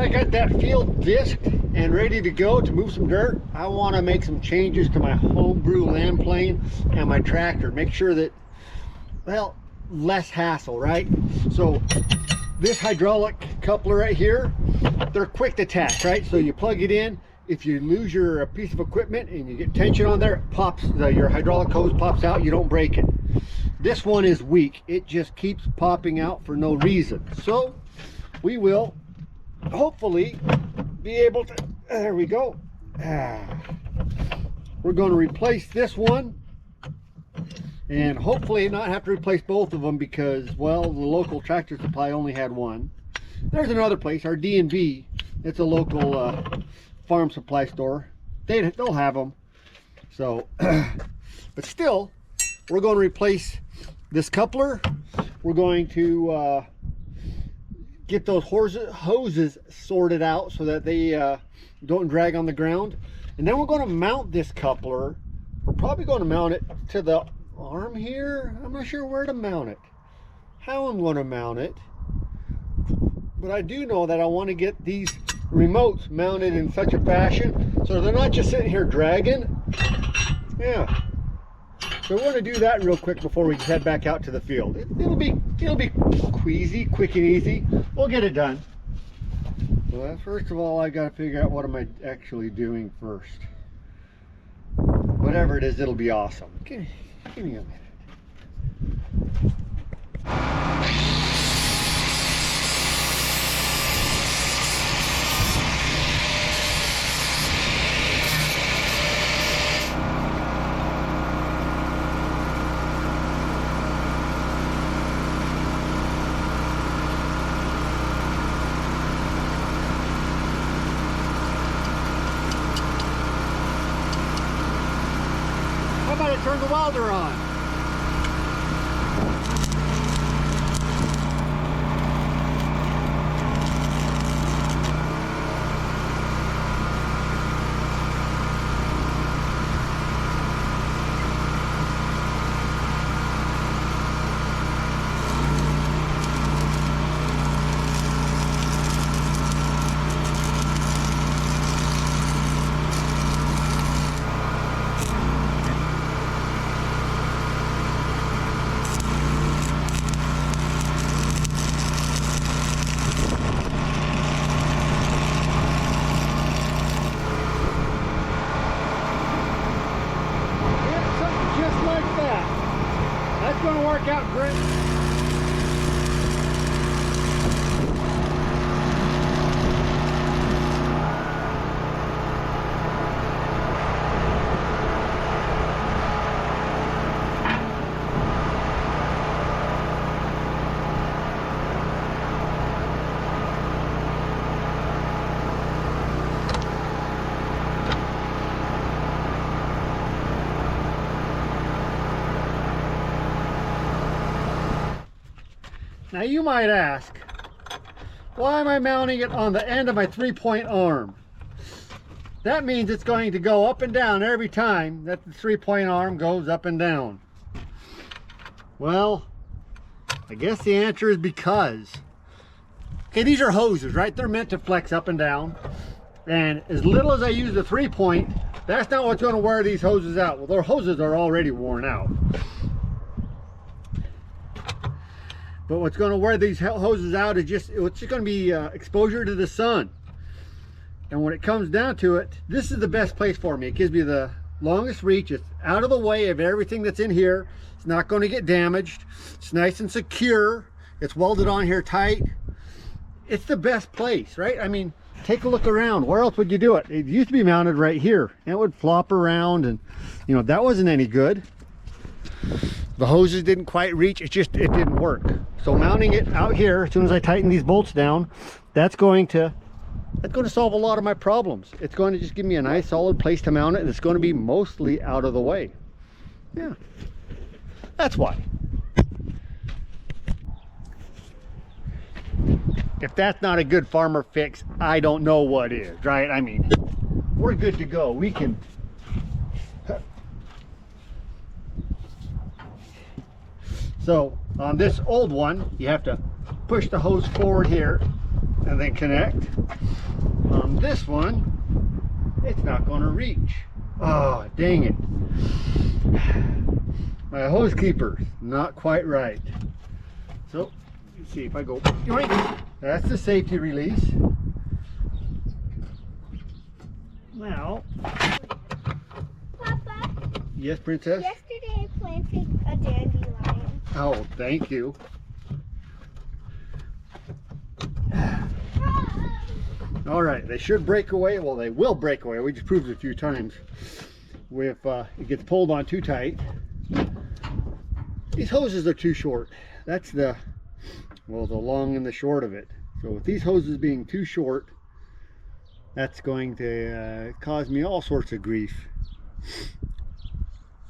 I got that field disked and ready to go to move some dirt. I want to make some changes to my homebrew land plane and my tractor. Make sure that, well, less hassle, right? So this hydraulic coupler right here, they're quick detach, right? So you plug it in. If you lose your piece of equipment and you get tension on there, it pops, your hydraulic hose pops out, you don't break it. This one is weak. It just keeps popping out for no reason. So we will hopefully be able to, there we go. We're going to replace this one and hopefully not have to replace both of them because, well, the local Tractor Supply only had one. There's another place, our D&B. It's a local farm supply store. They'll have them. So, but still, we're going to replace this coupler. We're going to get those hoses sorted out so that they don't drag on the ground. And then we're going to mount this coupler. We're probably going to mount it to the arm here. I'm not sure where to mount it, how I'm going to mount it. But I do know that I want to get these remotes mounted in such a fashion so they're not just sitting here dragging. Yeah. So we're going to do that real quick before we head back out to the field. It'll be queasy, quick and easy. We'll get it done. Well, first of all, I got to figure out what am I actually doing first. Whatever it is, it'll be awesome. Give me a minute. How about I turn the welder on? That's going to work out great. Now you might ask, why am I mounting it on the end of my 3-point arm? That means it's going to go up and down every time that the 3-point arm goes up and down. Well, I guess the answer is because. Okay, these are hoses, right? They're meant to flex up and down. And as little as I use the 3-point, that's not what's going to wear these hoses out. Well, their hoses are already worn out. But what's going to wear these hoses out is it's just going to be exposure to the sun. And when it comes down to it, this is the best place for me. It gives me the longest reach. It's out of the way of everything that's in here. It's not going to get damaged. It's nice and secure. It's welded on here tight. It's the best place, right? I mean, take a look around. Where else would you do it? It used to be mounted right here. And it would flop around and, you know, that wasn't any good. The hoses didn't quite reach. It didn't work. So mounting it out here, as soon as I tighten these bolts down, that's going to solve a lot of my problems. It's going to just give me a nice solid place to mount it, and it's going to be mostly out of the way. Yeah, that's why. If that's not a good farmer fix, I don't know what is, right? I mean, we're good to go. We can. So on this old one, you have to push the hose forward here, and then connect. On this one, it's not going to reach. Oh, dang it. My hose keeper, not quite right. So, let's see if I go, yoink. That's the safety release. Now, Papa, yes, Princess? yesterday I planted a dandelion. Oh, thank you. All right, they should break away. Well, they will break away. We just proved it a few times. If it gets pulled on too tight. These hoses are too short. That's the long and the short of it. So with these hoses being too short, that's going to cause me all sorts of grief.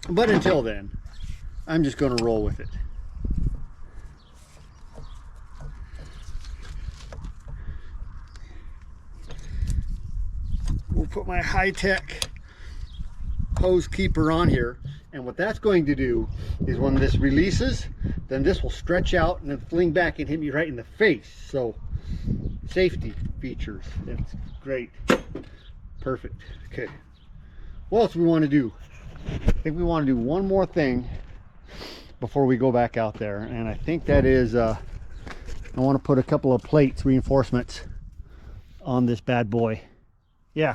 But until then, I'm just going to roll with it. We'll put my high-tech hose keeper on here, and what that's going to do is when this releases, then this will stretch out and then fling back and hit me right in the face. So safety features, that's great. Perfect. Okay, what else do we want to do? I think we want to do one more thing before we go back out there, and I think that is I want to put a couple of plates, reinforcements on this bad boy. Yeah,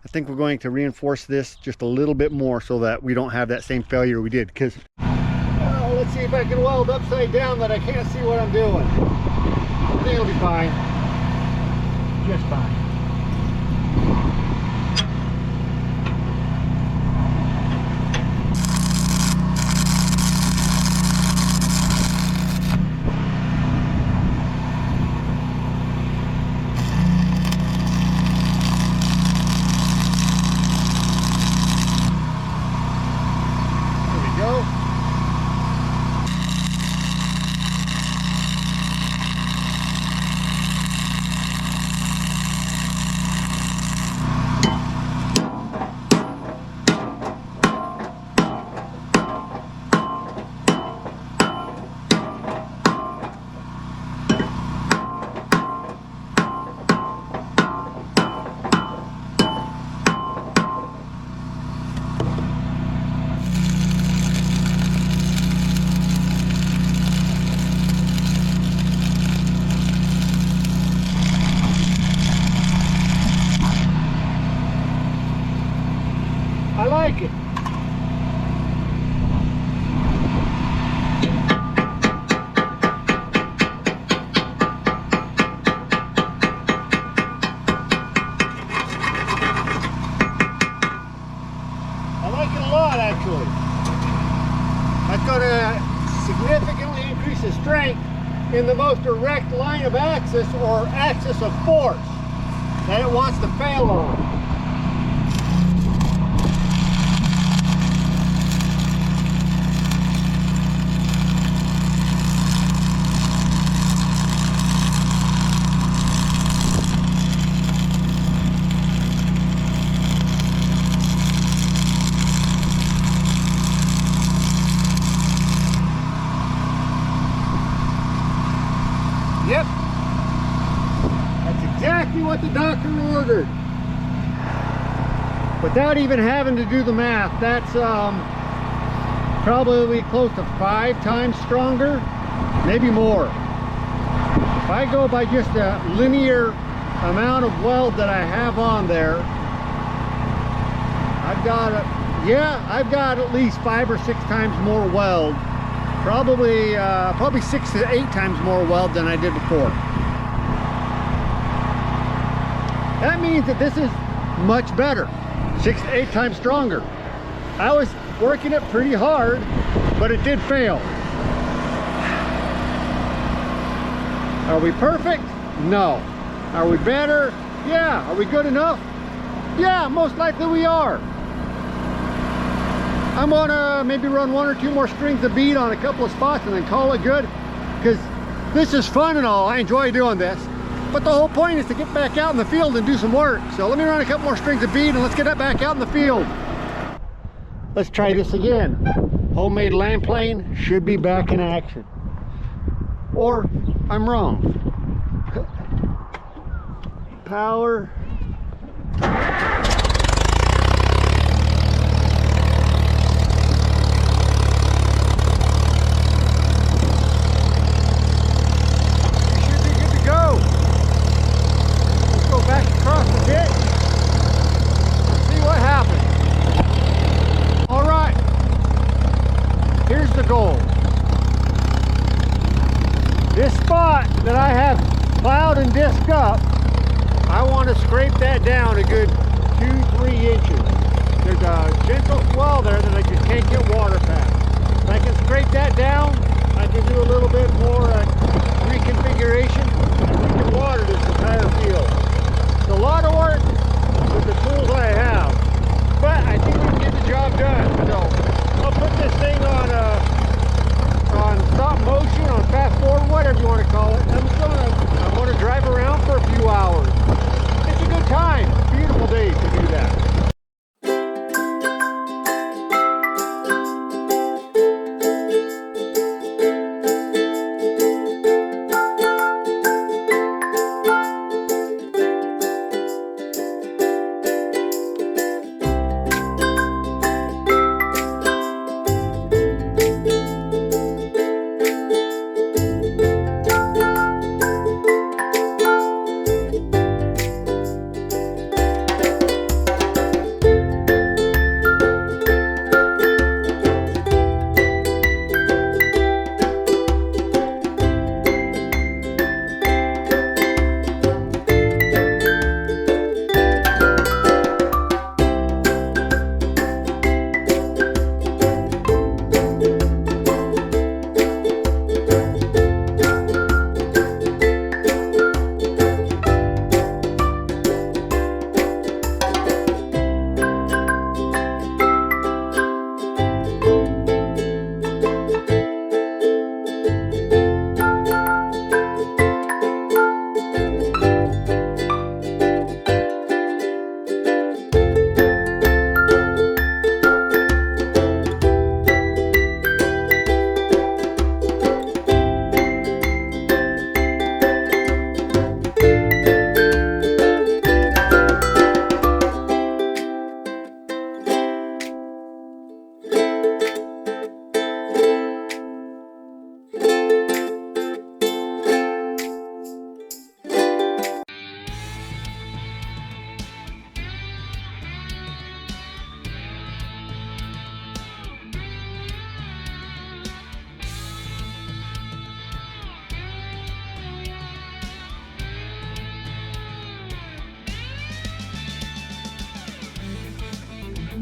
I think we're going to reinforce this just a little bit more so that we don't have that same failure we did. Because let's see if I can weld upside down that I can't see what I'm doing. I think it'll be fine. Just fine. I like it. I like it a lot, actually. That's going to significantly increase the strength in the most direct line of axis or axis of force that it wants to fail on. Yep, that's exactly what the doctor ordered. Without even having to do the math, that's probably close to 5 times stronger, maybe more. If I go by just a linear amount of weld that I have on there, I've got at least 5 or 6 times more weld. Probably 6 to 8 times more weld than I did before. That means that this is much better, 6 to 8 times stronger. I was working it pretty hard, but it did fail. Are we perfect? No. Are we better? Yeah. Are we good enough? Yeah, most likely we are. I'm gonna maybe run 1 or 2 more strings of bead on a couple of spots and then call it good, because this is fun and all. I enjoy doing this, but the whole point is to get back out in the field and do some work. So let me run a couple more strings of bead and let's get that back out in the field. Let's try this again. Homemade land plane should be back in action, or I'm wrong. power. We should be good to go. Let's go back across the ditch. See what happens. All right. Here's the goal. This spot that I have plowed and disced up, I want to scrape that down a good 2-3 inches. There's a gentle swell there that I just can't get water past. If I can scrape that down, I can do a little bit more reconfiguration